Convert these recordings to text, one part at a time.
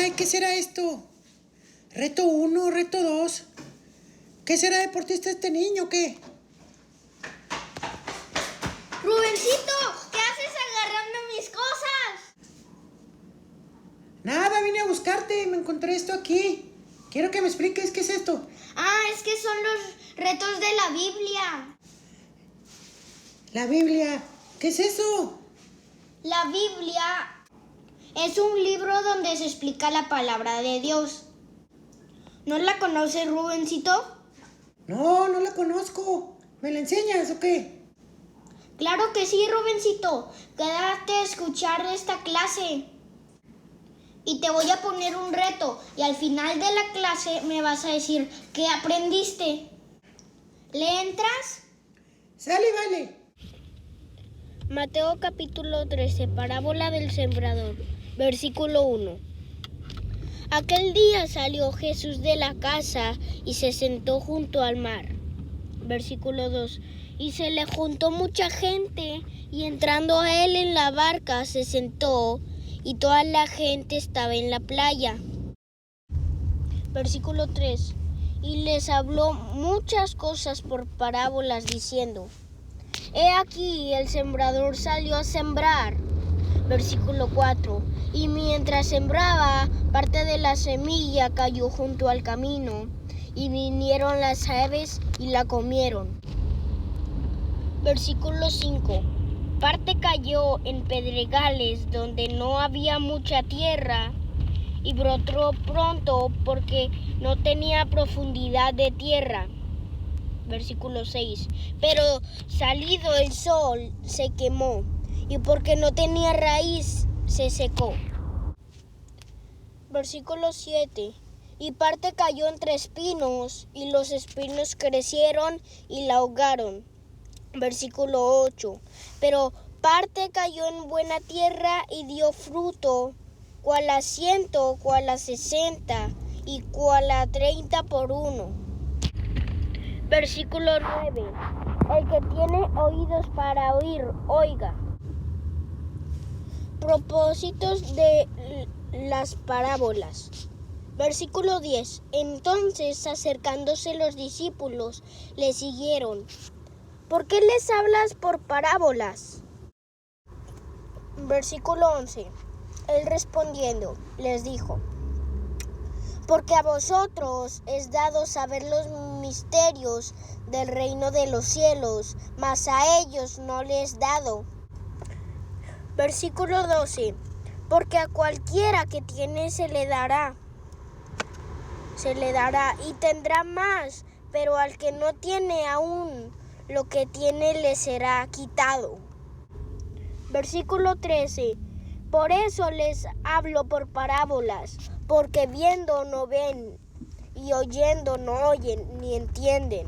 Ay, ¿qué será esto? Reto 1, reto 2. ¿Qué será deportista este niño o qué? Rubencito, ¿qué haces agarrando mis cosas? Nada, vine a buscarte y me encontré esto aquí. Quiero que me expliques qué es esto. Es que son los retos de la Biblia. La Biblia. ¿Qué es eso? La Biblia es un libro donde se explica la palabra de Dios. ¿No la conoces, Rubencito? No, no la conozco. ¿Me la enseñas o qué? Claro que sí, Rubencito. Quédate a escuchar esta clase. Y te voy a poner un reto. Y al final de la clase me vas a decir qué aprendiste. ¿Le entras? Sale, vale. Mateo capítulo 13, parábola del sembrador, versículo 1. Aquel día salió Jesús de la casa y se sentó junto al mar. Versículo 2. Y se le juntó mucha gente, y entrando a él en la barca se sentó, y toda la gente estaba en la playa. Versículo 3. Y les habló muchas cosas por parábolas, diciendo: He aquí, el sembrador salió a sembrar. Versículo 4. Y mientras sembraba, parte de la semilla cayó junto al camino, y vinieron las aves y la comieron. Versículo 5. Parte cayó en pedregales donde no había mucha tierra, y brotó pronto porque no tenía profundidad de tierra. Versículo 6. Pero salido el sol se quemó, y porque no tenía raíz se secó. Versículo 7. Y parte cayó entre espinos, y los espinos crecieron y la ahogaron. Versículo 8. Pero parte cayó en buena tierra y dio fruto, cual a 100, cual a 60 y cual a 30 por uno. Versículo 9. El que tiene oídos para oír, oiga. Propósitos de las parábolas. Versículo 10. Entonces, acercándose los discípulos, le siguieron. ¿Por qué les hablas por parábolas? Versículo 11. Él respondiendo, les dijo: Porque a vosotros es dado saber los misterios del reino de los cielos, mas a ellos no les es dado. Versículo 12. Porque a cualquiera que tiene se le dará y tendrá más, pero al que no tiene aún, lo que tiene le será quitado. Versículo 13. Por eso les hablo por parábolas, porque viendo no ven, y oyendo no oyen ni entienden.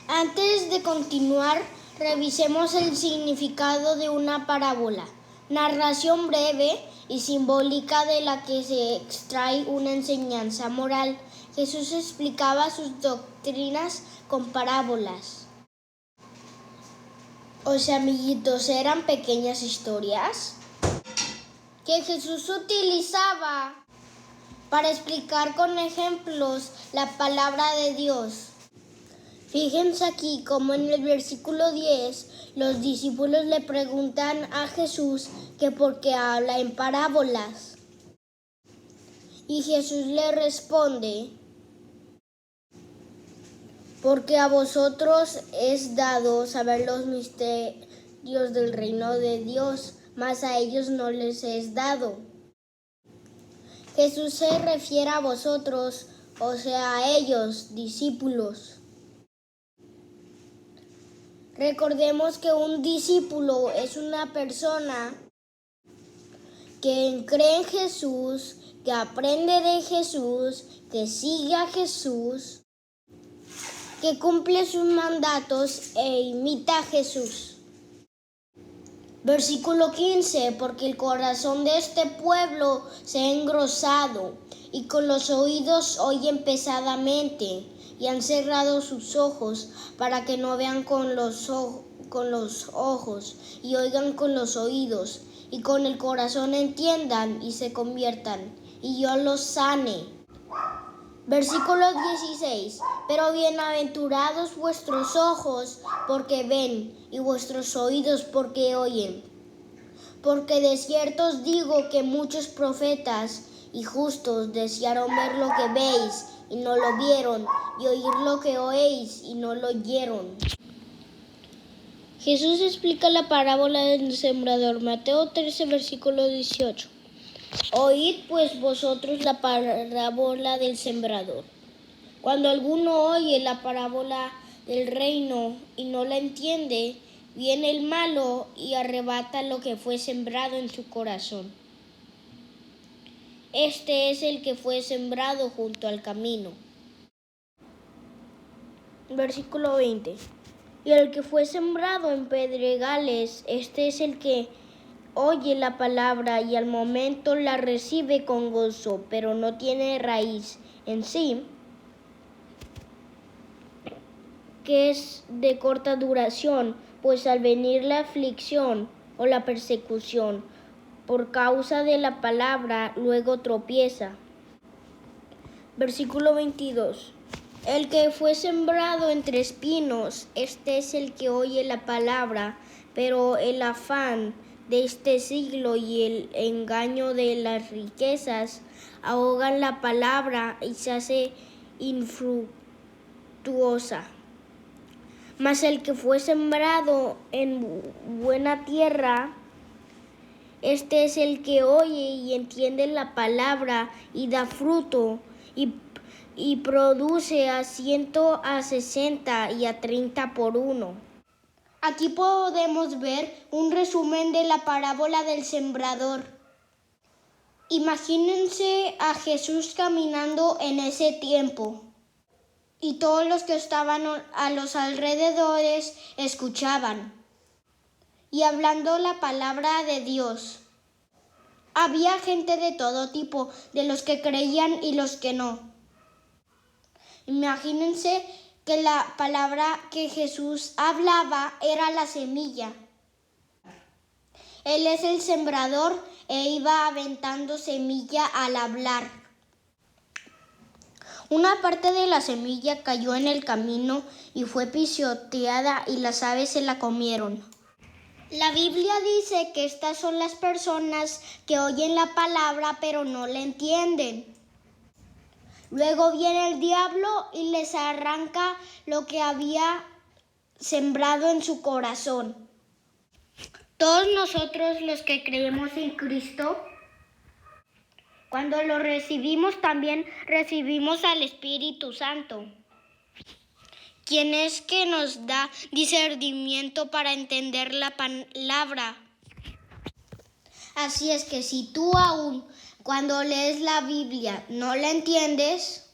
Antes de continuar, revisemos el significado de una parábola. Narración breve y simbólica de la que se extrae una enseñanza moral. Jesús explicaba sus doctrinas con parábolas. O sea, amiguitos, eran pequeñas historias que Jesús utilizaba para explicar con ejemplos la palabra de Dios. Fíjense aquí como en el versículo 10 los discípulos le preguntan a Jesús que por qué habla en parábolas. Y Jesús le responde: porque a vosotros es dado saber los misterios del reino de Dios, mas a ellos no les es dado. Jesús se refiere a vosotros, o sea, a ellos, discípulos. Recordemos que un discípulo es una persona que cree en Jesús, que aprende de Jesús, que sigue a Jesús, que cumple sus mandatos e imita a Jesús. Versículo 15, porque el corazón de este pueblo se ha engrosado y con los oídos oyen pesadamente y han cerrado sus ojos para que no vean con los ojos y oigan con los oídos y con el corazón entiendan y se conviertan, y yo los sane. Versículo 16. Pero bienaventurados vuestros ojos porque ven, y vuestros oídos porque oyen. Porque de cierto os digo que muchos profetas y justos desearon ver lo que veis y no lo vieron, y oír lo que oéis y no lo oyeron. Jesús explica la parábola del sembrador, Mateo 13, versículo 18. Oíd pues vosotros la parábola del sembrador. Cuando alguno oye la parábola del reino y no la entiende, viene el malo y arrebata lo que fue sembrado en su corazón. Este es el que fue sembrado junto al camino. Versículo 20. Y el que fue sembrado en pedregales, este es el que oye la palabra y al momento la recibe con gozo, pero no tiene raíz en sí, que es de corta duración, pues al venir la aflicción o la persecución por causa de la palabra, luego tropieza. Versículo 22. El que fue sembrado entre espinos, este es el que oye la palabra, pero el afán de este siglo y el engaño de las riquezas ahogan la palabra y se hace infructuosa. Mas el que fue sembrado en buena tierra, este es el que oye y entiende la palabra y da fruto y produce a 100, a 60 y a 30 por uno. Aquí podemos ver un resumen de la parábola del sembrador. Imagínense a Jesús caminando en ese tiempo y todos los que estaban a los alrededores escuchaban y hablando la palabra de Dios. Había gente de todo tipo, de los que creían y los que no. Imagínense que la palabra que Jesús hablaba era la semilla. Él es el sembrador e iba aventando semilla al hablar. Una parte de la semilla cayó en el camino y fue pisoteada y las aves se la comieron. La Biblia dice que estas son las personas que oyen la palabra pero no la entienden. Luego viene el diablo y les arranca lo que había sembrado en su corazón. Todos nosotros los que creemos en Cristo, cuando lo recibimos también recibimos al Espíritu Santo, quien es que nos da discernimiento para entender la palabra. Así es que si tú aún cuando lees la Biblia no la entiendes,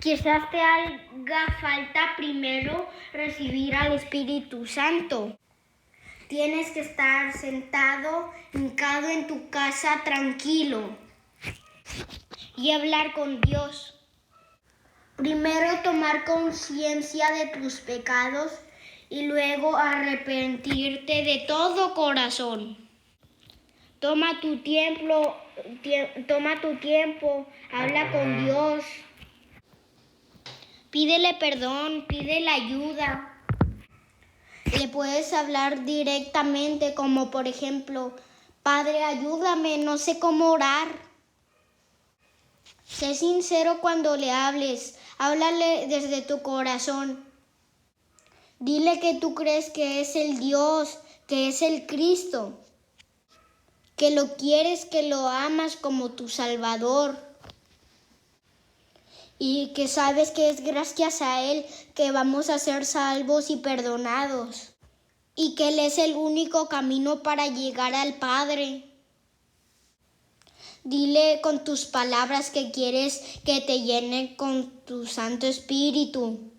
quizás te haga falta primero recibir al Espíritu Santo. Tienes que estar sentado, hincado en tu casa tranquilo y hablar con Dios. Primero tomar conciencia de tus pecados y luego arrepentirte de todo corazón. Toma tu tiempo, habla con Dios. Pídele perdón, pídele ayuda. Le puedes hablar directamente como por ejemplo, Padre, ayúdame, no sé cómo orar. Sé sincero cuando le hables, háblale desde tu corazón. Dile que tú crees que es el Dios, que es el Cristo, que lo quieres, que lo amas como tu Salvador y que sabes que es gracias a Él que vamos a ser salvos y perdonados y que Él es el único camino para llegar al Padre. Dile con tus palabras que quieres que te llene con tu Santo Espíritu,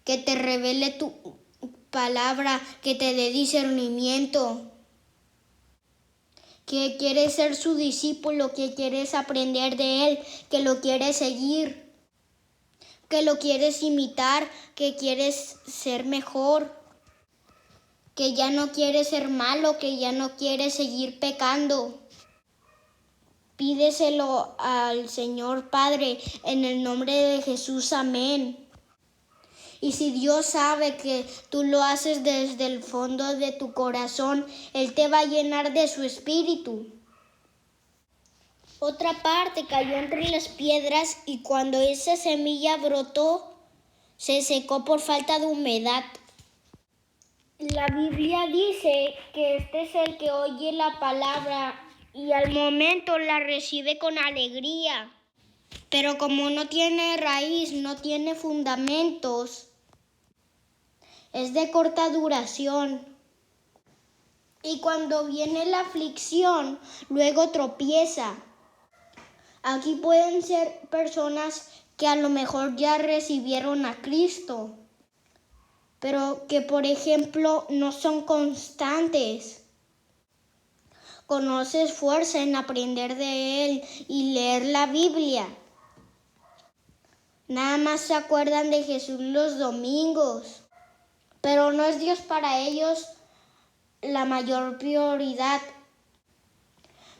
que te revele tu palabra, que te dé discernimiento, que quieres ser su discípulo, que quieres aprender de Él, que lo quieres seguir, que lo quieres imitar, que quieres ser mejor, que ya no quiere ser malo, que ya no quiere seguir pecando. Pídeselo al Señor Padre en el nombre de Jesús, amén. Y si Dios sabe que tú lo haces desde el fondo de tu corazón, Él te va a llenar de su espíritu. Otra parte cayó entre las piedras y cuando esa semilla brotó, se secó por falta de humedad. La Biblia dice que este es el que oye la palabra y al momento la recibe con alegría. Pero como no tiene raíz, no tiene fundamentos, es de corta duración. Y cuando viene la aflicción, luego tropieza. Aquí pueden ser personas que a lo mejor ya recibieron a Cristo, pero que por ejemplo no son constantes. Conoces fuerza en aprender de Él y leer la Biblia. Nada más se acuerdan de Jesús los domingos, pero no es Dios para ellos la mayor prioridad.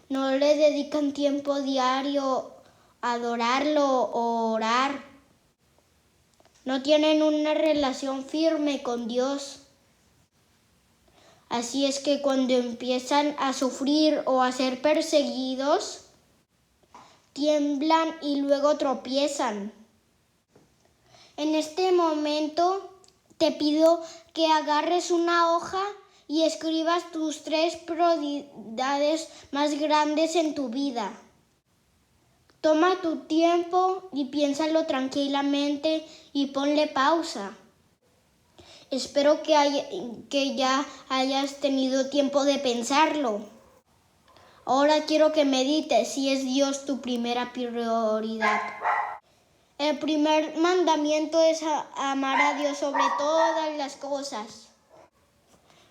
No le dedican tiempo diario a adorarlo o orar. No tienen una relación firme con Dios. Así es que cuando empiezan a sufrir o a ser perseguidos, tiemblan y luego tropiezan. En este momento te pido que agarres una hoja y escribas tus 3 prioridades más grandes en tu vida. Toma tu tiempo y piénsalo tranquilamente y ponle pausa. Espero que ya hayas tenido tiempo de pensarlo. Ahora quiero que medites si es Dios tu primera prioridad. El primer mandamiento es amar a Dios sobre todas las cosas.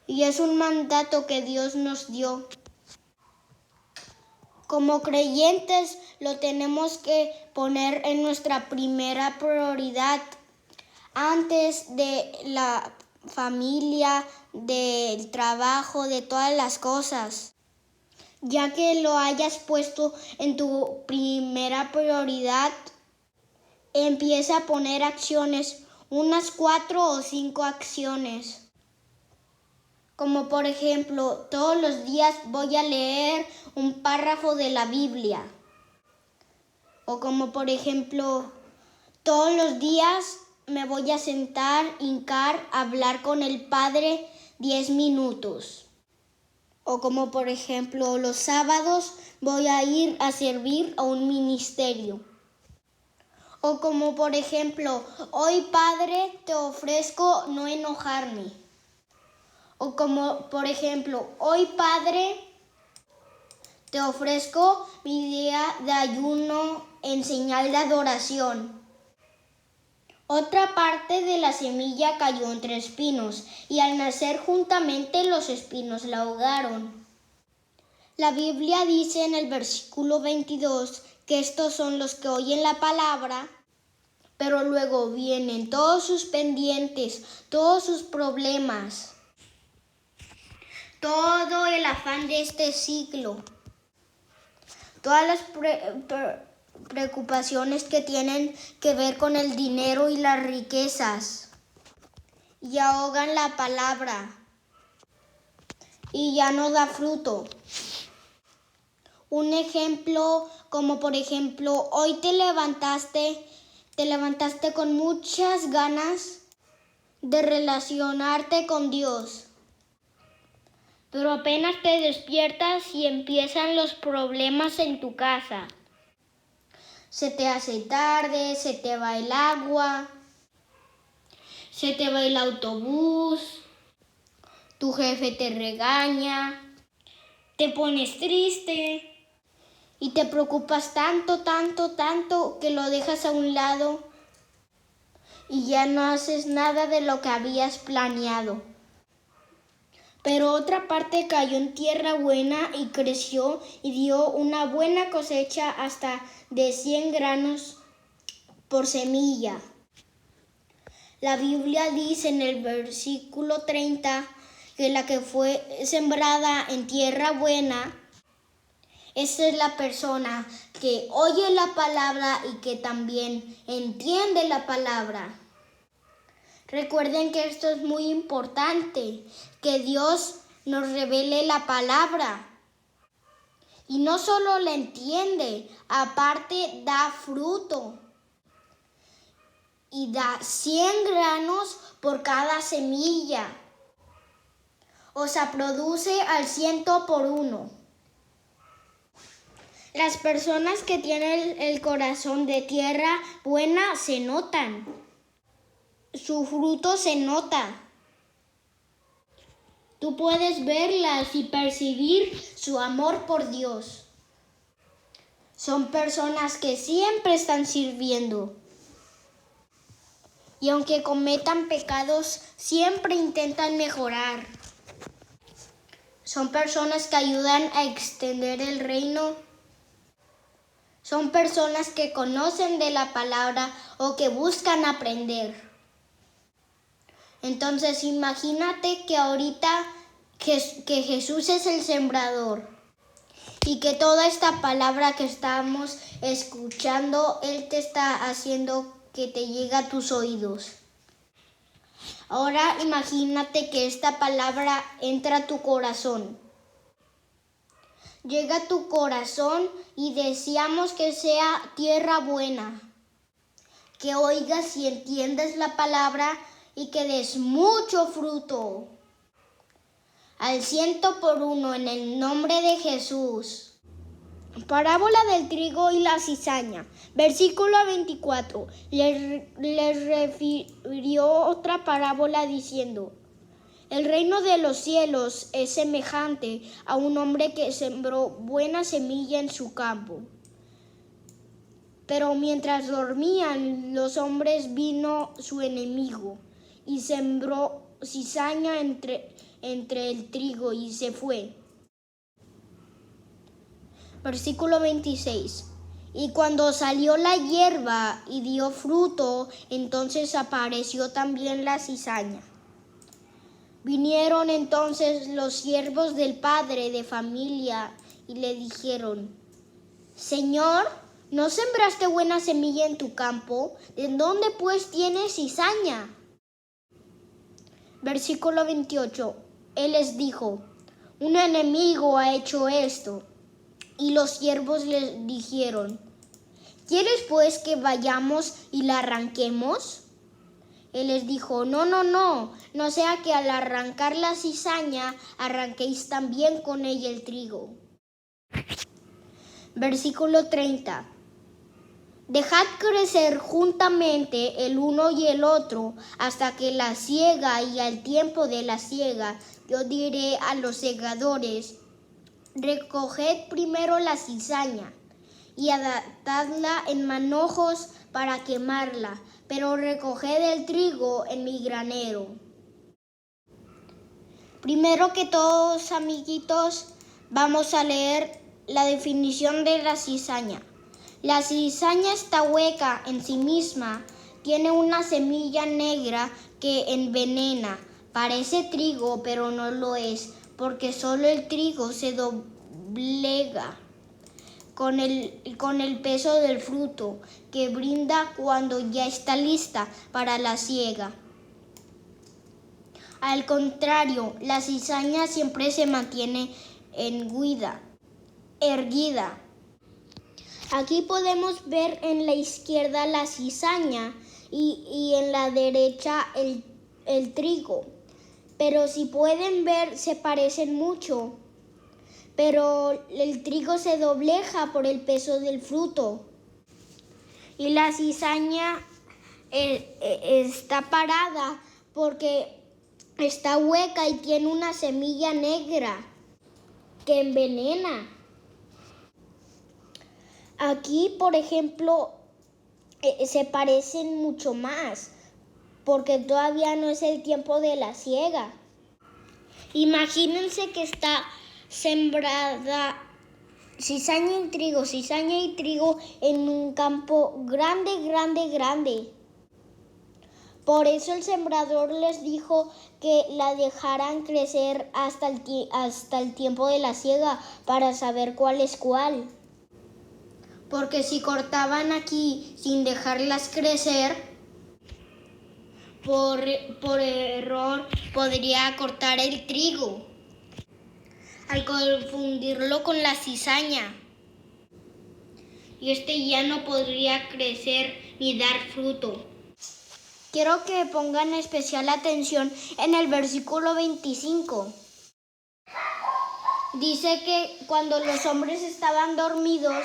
Y es un mandato que Dios nos dio. Como creyentes lo tenemos que poner en nuestra primera prioridad antes de la familia, del trabajo, de todas las cosas. Ya que lo hayas puesto en tu primera prioridad, empieza a poner acciones, unas 4 o 5 acciones. Como por ejemplo, todos los días voy a leer un párrafo de la Biblia. O como por ejemplo, todos los días me voy a sentar, hincar, hablar con el Padre 10 minutos. O como por ejemplo, los sábados voy a ir a servir a un ministerio. O como por ejemplo, hoy Padre te ofrezco no enojarme. O como por ejemplo, hoy Padre te ofrezco mi día de ayuno en señal de adoración. Otra parte de la semilla cayó entre espinos y al nacer juntamente los espinos la ahogaron. La Biblia dice en el versículo 22 que estos son los que oyen la palabra, pero luego vienen todos sus pendientes, todos sus problemas, todo el afán de este siglo, todas las preocupaciones que tienen que ver con el dinero y las riquezas, y ahogan la palabra y ya no da fruto. Un ejemplo, como por ejemplo, hoy te levantaste con muchas ganas de relacionarte con Dios. Pero apenas te despiertas y empiezan los problemas en tu casa. Se te hace tarde, se te va el agua, se te va el autobús, tu jefe te regaña, te pones triste y te preocupas tanto que lo dejas a un lado y ya no haces nada de lo que habías planeado. Pero otra parte cayó en tierra buena y creció y dio una buena cosecha hasta de 100 granos por semilla. La Biblia dice en el versículo 30 que la que fue sembrada en tierra buena, esa es la persona que oye la palabra y que también entiende la palabra. Recuerden que esto es muy importante, que Dios nos revele la palabra. Y no solo la entiende, aparte da fruto. Y da 100 granos por cada semilla. O sea, produce al 100 por 1. Las personas que tienen el corazón de tierra buena se notan. Su fruto se nota. Tú puedes verlas y percibir su amor por Dios. Son personas que siempre están sirviendo. Y aunque cometan pecados, siempre intentan mejorar. Son personas que ayudan a extender el reino. Son personas que conocen de la palabra o que buscan aprender. Entonces imagínate que ahorita que Jesús es el sembrador y que toda esta palabra que estamos escuchando, Él te está haciendo que te llegue a tus oídos. Ahora imagínate que esta palabra entra a tu corazón. Llega a tu corazón y deseamos que sea tierra buena. Que oigas y entiendas la palabra y que des mucho fruto. Al 100 por 1 en el nombre de Jesús. Parábola del trigo y la cizaña. Versículo 24. Les refirió otra parábola diciendo: el reino de los cielos es semejante a un hombre que sembró buena semilla en su campo. Pero mientras dormían los hombres, vino su enemigo y sembró cizaña entre el trigo y se fue. Versículo 26. Y cuando salió la hierba y dio fruto, entonces apareció también la cizaña. Vinieron entonces los siervos del padre de familia y le dijeron: Señor, ¿no sembraste buena semilla en tu campo? ¿De dónde pues tienes cizaña? Versículo 28. Él les dijo: un enemigo ha hecho esto. Y los siervos les dijeron: ¿quieres pues que vayamos y la arranquemos? Él les dijo: no sea que al arrancar la cizaña arranquéis también con ella el trigo. Versículo 30. Dejad crecer juntamente el uno y el otro hasta que la siega, y al tiempo de la siega yo diré a los segadores: recoged primero la cizaña y atadla en manojos para quemarla, pero recoged el trigo en mi granero. Primero que todos, amiguitos, vamos a leer la definición de la cizaña. La cizaña está hueca en sí misma, tiene una semilla negra que envenena. Parece trigo, pero no lo es, porque solo el trigo se doblega con el peso del fruto que brinda cuando ya está lista para la siega. Al contrario, la cizaña siempre se mantiene erguida. Aquí podemos ver en la izquierda la cizaña y en la derecha el trigo. Pero si pueden ver, se parecen mucho. Pero el trigo se doblega por el peso del fruto. Y la cizaña está parada porque está hueca y tiene una semilla negra que envenena. Aquí, por ejemplo, se parecen mucho más porque todavía no es el tiempo de la siega. Imagínense que está sembrada cizaña y trigo en un campo grande. Por eso el sembrador les dijo que la dejaran crecer hasta el tiempo de la siega para saber cuál es cuál. Porque si cortaban aquí sin dejarlas crecer, por error podría cortar el trigo al confundirlo con la cizaña. Y ya no podría crecer ni dar fruto. Quiero que pongan especial atención en el versículo 25. Dice que cuando los hombres estaban dormidos,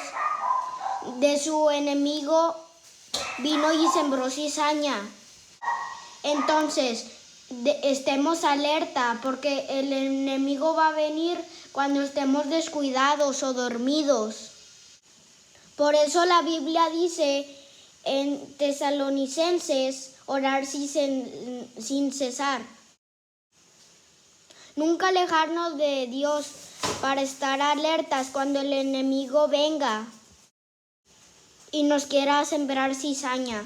de su enemigo vino y sembró cizaña. Entonces, estemos alerta porque el enemigo va a venir cuando estemos descuidados o dormidos. Por eso la Biblia dice en Tesalonicenses, orar sin cesar. Nunca alejarnos de Dios para estar alertas cuando el enemigo venga y nos quiera sembrar cizaña.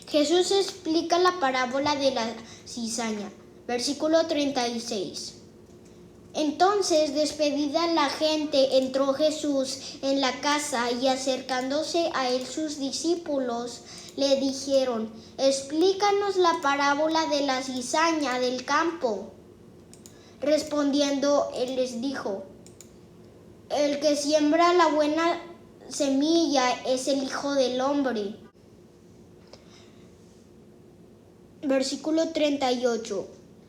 Jesús explica la parábola de la cizaña, versículo 36. Entonces, despedida la gente, entró Jesús en la casa y acercándose a él sus discípulos le dijeron: explícanos la parábola de la cizaña del campo. Respondiendo, él les dijo: el que siembra la buena semilla es el Hijo del Hombre. Versículo 38.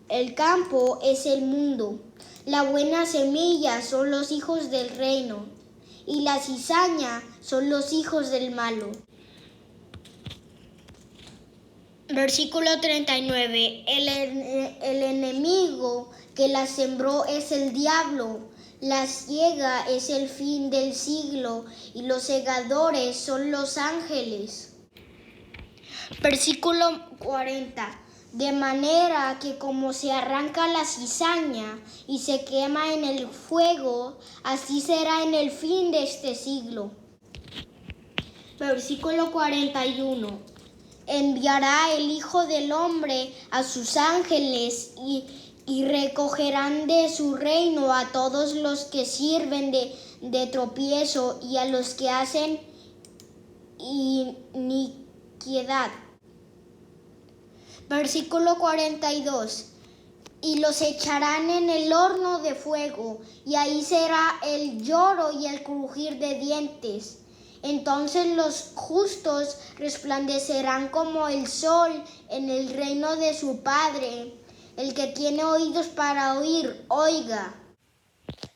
El campo es el mundo. La buena semilla son los hijos del reino, y la cizaña son los hijos del malo. Versículo 39. El enemigo que la sembró es el diablo. La siega es el fin del siglo, y los segadores son los ángeles. Versículo 40. De manera que como se arranca la cizaña y se quema en el fuego, así será en el fin de este siglo. Versículo 41. Enviará el Hijo del Hombre a sus ángeles y recogerán de su reino a todos los que sirven de tropiezo y a los que hacen iniquidad. Versículo 42. Y los echarán en el horno de fuego, y ahí será el lloro y el crujir de dientes. Entonces los justos resplandecerán como el sol en el reino de su Padre. El que tiene oídos para oír, oiga.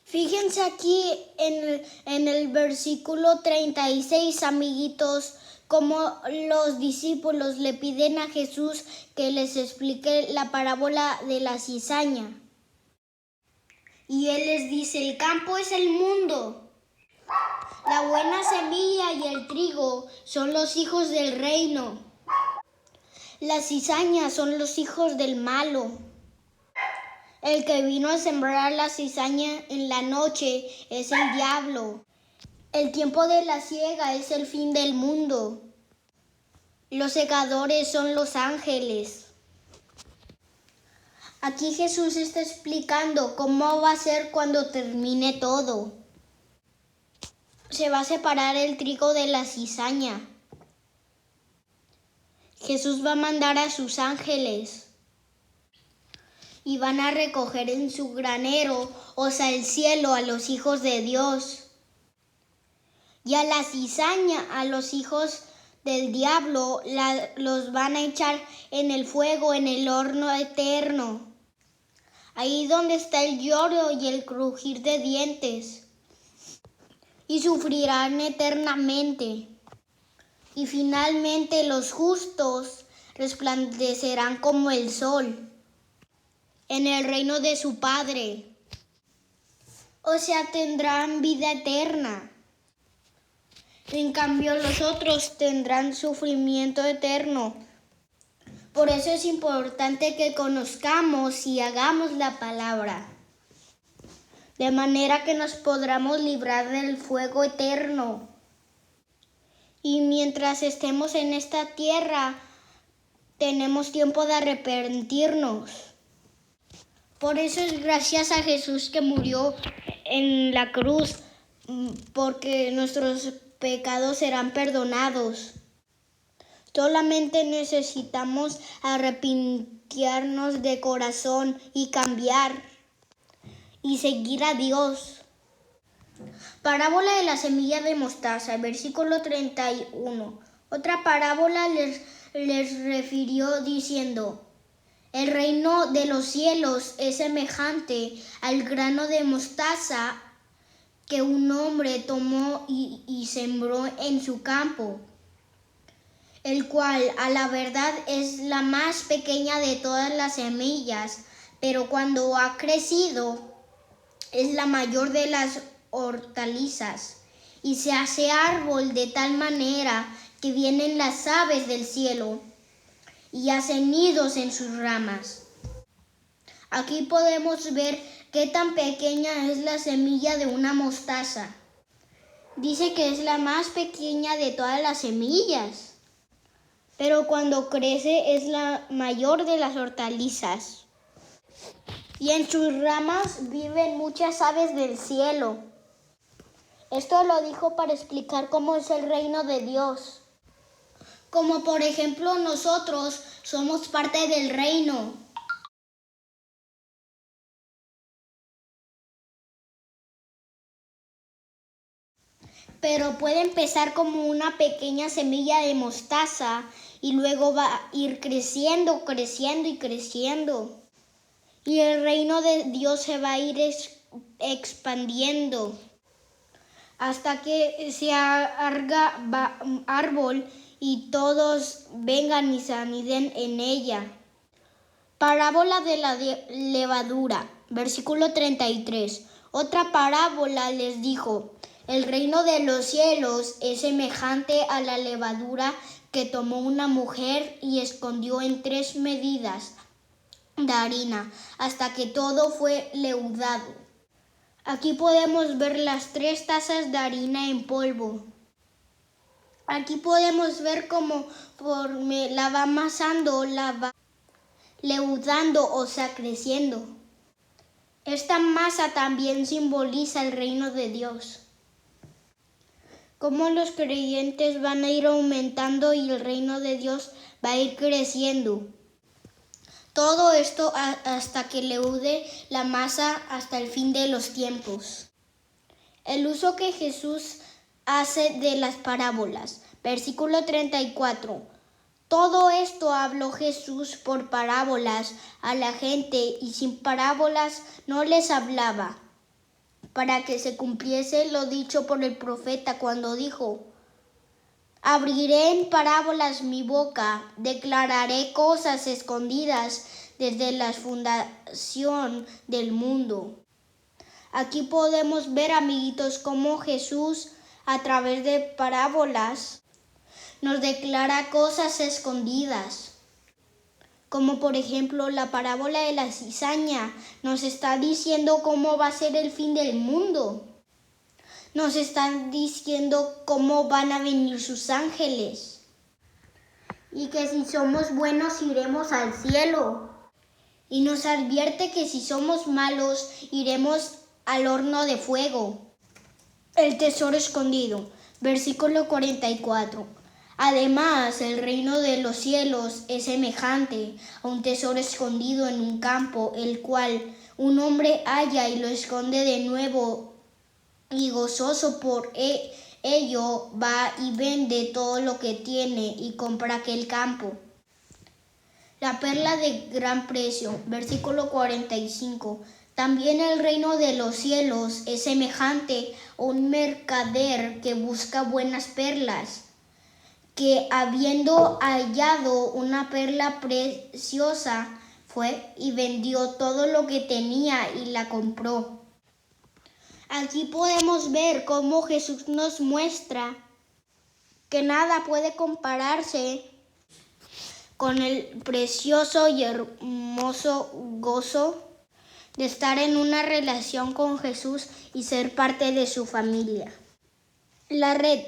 Fíjense aquí en el versículo 36, amiguitos, como los discípulos le piden a Jesús que les explique la parábola de la cizaña. Y él les dice: el campo es el mundo. La buena semilla y el trigo son los hijos del reino. La cizaña son los hijos del malo. El que vino a sembrar la cizaña en la noche es el diablo. El tiempo de la siega es el fin del mundo. Los segadores son los ángeles. Aquí Jesús está explicando cómo va a ser cuando termine todo. Se va a separar el trigo de la cizaña. Jesús va a mandar a sus ángeles y van a recoger en su granero, o sea, el cielo, a los hijos de Dios. Y a la cizaña, a los hijos del diablo, los van a echar en el fuego, en el horno eterno. Ahí donde está el lloro y el crujir de dientes. Y sufrirán eternamente. Y finalmente los justos resplandecerán como el sol en el reino de su Padre. O sea, tendrán vida eterna. En cambio, los otros tendrán sufrimiento eterno. Por eso es importante que conozcamos y hagamos la palabra, de manera que nos podamos librar del fuego eterno. Y mientras estemos en esta tierra, tenemos tiempo de arrepentirnos. Por eso es gracias a Jesús que murió en la cruz, porque nuestros pecados serán perdonados. Solamente necesitamos arrepentirnos de corazón y cambiar y seguir a Dios. Parábola de la semilla de mostaza, versículo 31. Otra parábola les refirió diciendo: el reino de los cielos es semejante al grano de mostaza que un hombre tomó y sembró en su campo, el cual a la verdad es la más pequeña de todas las semillas, pero cuando ha crecido es la mayor de las hortalizas y se hace árbol de tal manera que vienen las aves del cielo y hacen nidos en sus ramas. Aquí podemos ver qué tan pequeña es la semilla de una mostaza. Dice que es la más pequeña de todas las semillas, pero cuando crece es la mayor de las hortalizas. Y en sus ramas viven muchas aves del cielo. Esto lo dijo para explicar cómo es el reino de Dios. Como por ejemplo nosotros somos parte del reino. Pero puede empezar como una pequeña semilla de mostaza y luego va a ir creciendo, creciendo y creciendo. Y el reino de Dios se va a ir expandiendo hasta que se haga árbol y todos vengan y se aniden en ella. Parábola de la levadura, versículo 33. Otra parábola les dijo: el reino de los cielos es semejante a la levadura que tomó una mujer y escondió en 3 medidas de harina hasta que todo fue leudado. Aquí podemos ver las 3 tazas de harina en polvo. Aquí podemos ver cómo conforme la va amasando, la va leudando, o sea, creciendo. Esta masa también simboliza el reino de Dios. Cómo los creyentes van a ir aumentando y el reino de Dios va a ir creciendo. Todo esto hasta que leude la masa hasta el fin de los tiempos. El uso que Jesús hace de las parábolas. Versículo 34. Todo esto habló Jesús por parábolas a la gente y sin parábolas no les hablaba, para que se cumpliese lo dicho por el profeta cuando dijo: abriré en parábolas mi boca, declararé cosas escondidas desde la fundación del mundo. Aquí podemos ver, amiguitos, cómo Jesús a través de parábolas nos declara cosas escondidas. Como por ejemplo la parábola de la cizaña nos está diciendo cómo va a ser el fin del mundo. Nos están diciendo cómo van a venir sus ángeles. Y que si somos buenos iremos al cielo. Y nos advierte que si somos malos iremos al horno de fuego. El tesoro escondido. Versículo 44. Además, el reino de los cielos es semejante a un tesoro escondido en un campo, el cual un hombre halla y lo esconde de nuevo, y gozoso por ello va y vende todo lo que tiene y compra aquel campo. La perla de gran precio, versículo 45. También el reino de los cielos es semejante a un mercader que busca buenas perlas, que habiendo hallado una perla preciosa, fue y vendió todo lo que tenía y la compró. Aquí podemos ver cómo Jesús nos muestra que nada puede compararse con el precioso y hermoso gozo de estar en una relación con Jesús y ser parte de su familia. La red,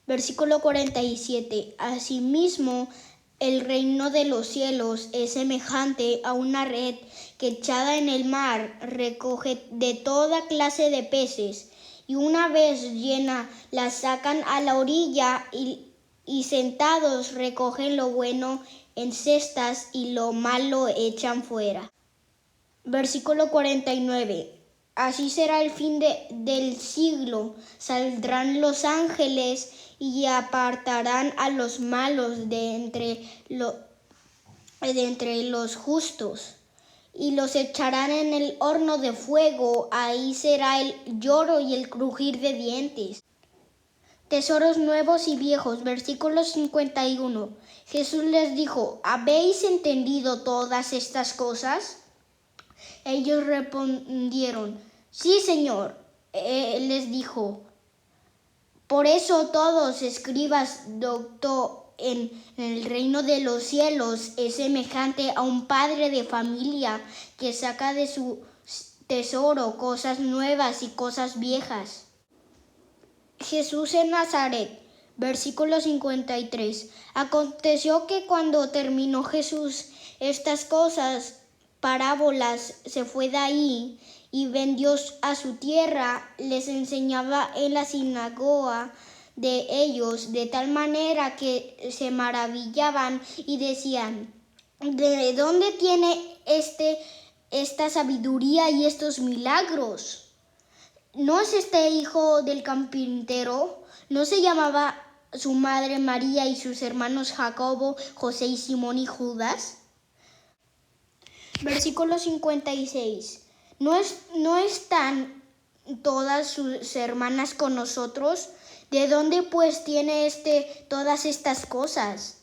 versículo 47. Asimismo, El reino de los cielos es semejante a una red que echada en el mar recoge de toda clase de peces, y una vez llena la sacan a la orilla y sentados recogen lo bueno en cestas y lo malo echan fuera. Versículo 49. Así será el fin del siglo. Saldrán los ángeles y apartarán a los malos de entre los justos y los echarán en el horno de fuego. Ahí será el lloro y el crujir de dientes. Tesoros nuevos y viejos. Versículo 51. Jesús les dijo: ¿habéis entendido todas estas cosas? Ellos respondieron: sí, Señor. Él les dijo: por eso todos escribas, doctor, en el reino de los cielos es semejante a un padre de familia que saca de su tesoro cosas nuevas y cosas viejas. Jesús en Nazaret. Versículo 53. Aconteció que cuando terminó Jesús estas cosas, parábolas, se fue de ahí y vendió a su tierra. Les enseñaba en la sinagoga de ellos de tal manera que se maravillaban y decían: ¿de dónde tiene esta sabiduría y estos milagros? ¿No es este hijo del carpintero? ¿No se llamaba su madre María y sus hermanos Jacobo, José y Simón y Judas? Versículo 56. ¿No están todas sus hermanas con nosotros? ¿De dónde pues tiene todas estas cosas?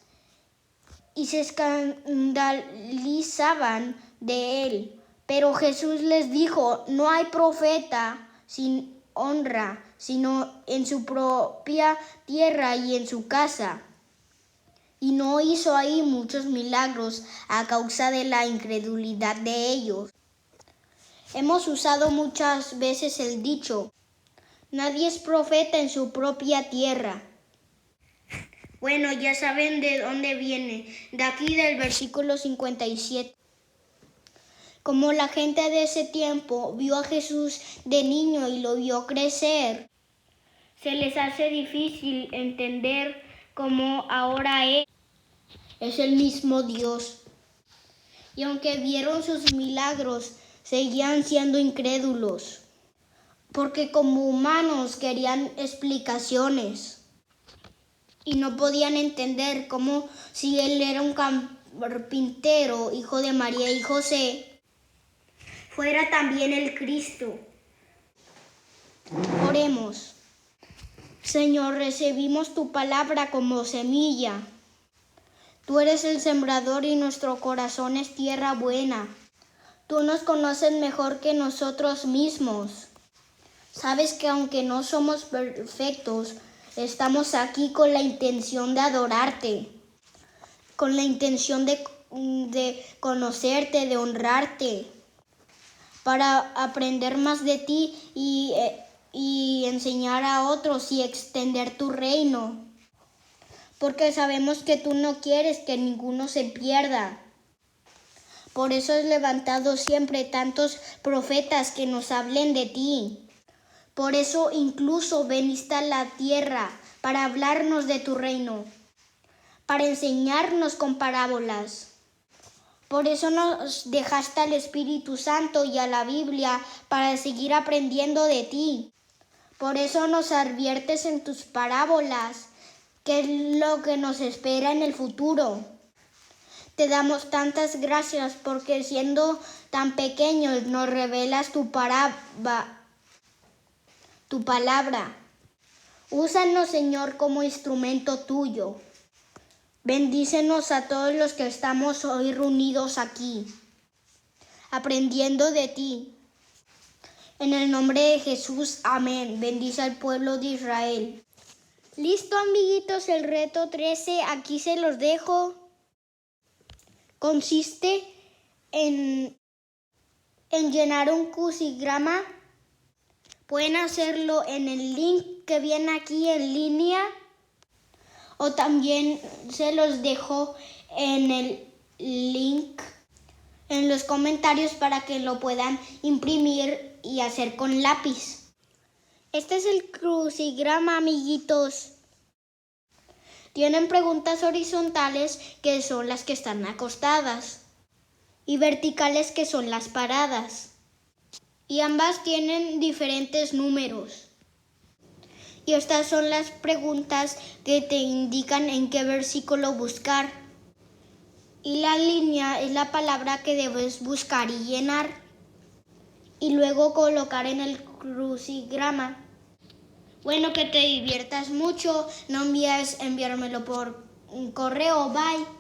Y se escandalizaban de él. Pero Jesús les dijo: no hay profeta sin honra, sino en su propia tierra y en su casa. Y no hizo ahí muchos milagros a causa de la incredulidad de ellos. Hemos usado muchas veces el dicho: nadie es profeta en su propia tierra. Bueno, ya saben de dónde viene, de aquí del versículo 57. Como la gente de ese tiempo vio a Jesús de niño y lo vio crecer, se les hace difícil entender cómo ahora Él es el mismo Dios. Y aunque vieron sus milagros, seguían siendo incrédulos, porque como humanos querían explicaciones y no podían entender cómo, si Él era un carpintero, hijo de María y José, fuera también el Cristo. Oremos. Señor, recibimos tu palabra como semilla. Tú eres el sembrador y nuestro corazón es tierra buena. Tú nos conoces mejor que nosotros mismos. Sabes que aunque no somos perfectos, estamos aquí con la intención de adorarte, con la intención de conocerte, de honrarte, para aprender más de ti y enseñar a otros y extender tu reino. Porque sabemos que tú no quieres que ninguno se pierda. Por eso has levantado siempre tantos profetas que nos hablen de ti. Por eso incluso veniste a la tierra para hablarnos de tu reino, para enseñarnos con parábolas. Por eso nos dejaste al Espíritu Santo y a la Biblia para seguir aprendiendo de ti. Por eso nos adviertes en tus parábolas qué es lo que nos espera en el futuro. Te damos tantas gracias porque siendo tan pequeños nos revelas tu palabra. Úsanos, Señor, como instrumento tuyo. Bendícenos a todos los que estamos hoy reunidos aquí, aprendiendo de ti. En el nombre de Jesús, amén. Bendice al pueblo de Israel. Listo, amiguitos, el reto 13, aquí se los dejo. Consiste en llenar un crucigrama. Pueden hacerlo en el link que viene aquí en línea O también se los dejo en el link en los comentarios para que lo puedan imprimir y hacer con lápiz. Este es el crucigrama, amiguitos. Tienen preguntas horizontales, que son las que están acostadas, y verticales, que son las paradas. Y ambas tienen diferentes números. Y estas son las preguntas que te indican en qué versículo buscar. Y la línea es la palabra que debes buscar y llenar. Y luego colocar en el crucigrama. Bueno, que te diviertas mucho. No olvides enviármelo por un correo. Bye.